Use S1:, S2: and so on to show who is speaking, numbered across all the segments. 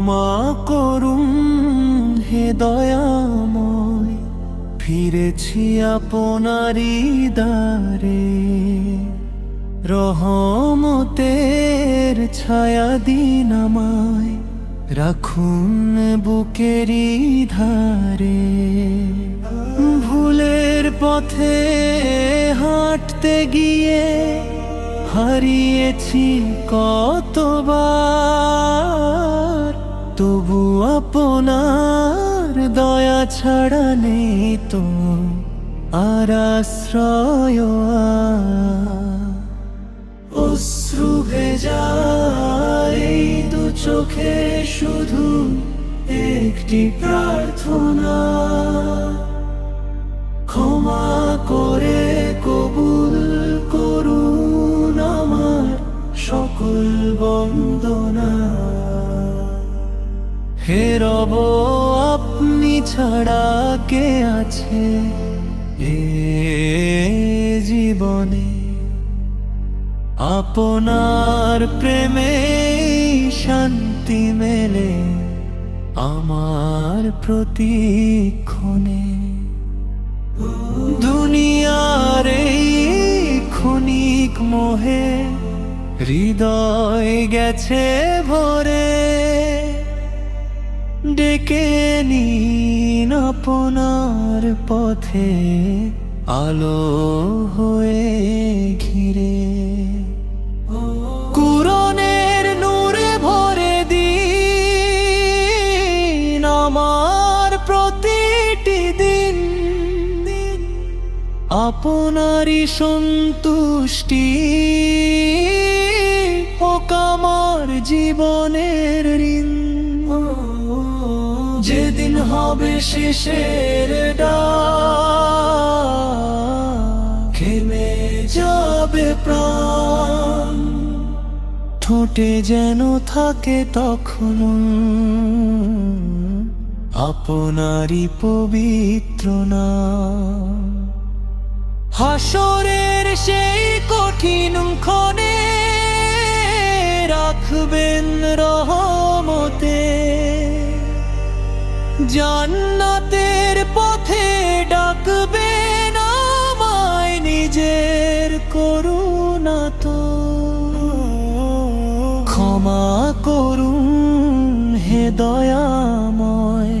S1: ক্ষমা করুন হে দয়াময়, ফিরেছি আপনারই দ্বারে। রহমতের ছায়া দিন আমায়, রাখুন বুকেরই ধারে। ভুলের পথে হাঁটতে গিয়ে হারিয়েছি কতবার, তবু আপনার দয়া ছাড়া নেই তো আর আশ্রয়। অশ্রু ভেজা এই দু চোখে শুধু একটি প্রার্থনা, ক্ষমা করে কবুল করুন আমার সকল বন্দনা। হে রব, আপনি ছাড়া কে আছে এ জীবনে? আপনার প্রেমে শান্তি মেলে আমার প্রতিক্ষণে। দুনিয়ার এই ক্ষণিক মোহে হৃদয় গেছে ভরে, ডেকে নিন আপনার পথে আলো হয়ে ঘিরে। কুরআনের নূরে ভরে দিন আমার প্রতিটি দিন, আপনারই সন্তুষ্টি হোক আমার জীবনের ঋণ। যেদিন হবে শেষের ডাক, থেমে যাবে প্রাণ, ঠোঁটে যেন থাকে তখন আপনারই পবিত্র নাম। হাসরের সেই কঠিন ক্ষণে রাখবেন রহমতে, জান্নাতের পথে ডাকবেন আমায় নিজের করুণা তো। ক্ষমা করুন হে দয়াময়,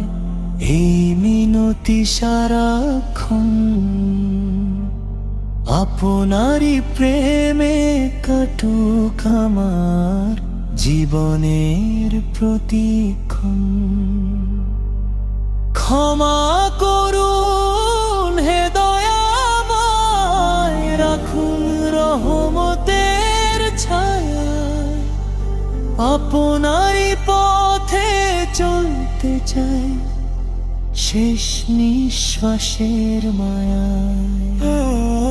S1: এই মিনতি সারাক্ষণ আপনারই প্রেমে কাটুক আমার জীবনের প্রতিক্ষণ। ক্ষমা করুন হে দয়াময়, রাখুন রহমতের ছায়া, আপনারই পথে চলতে চাই শেষ নিঃশ্বাসের মায়ায়।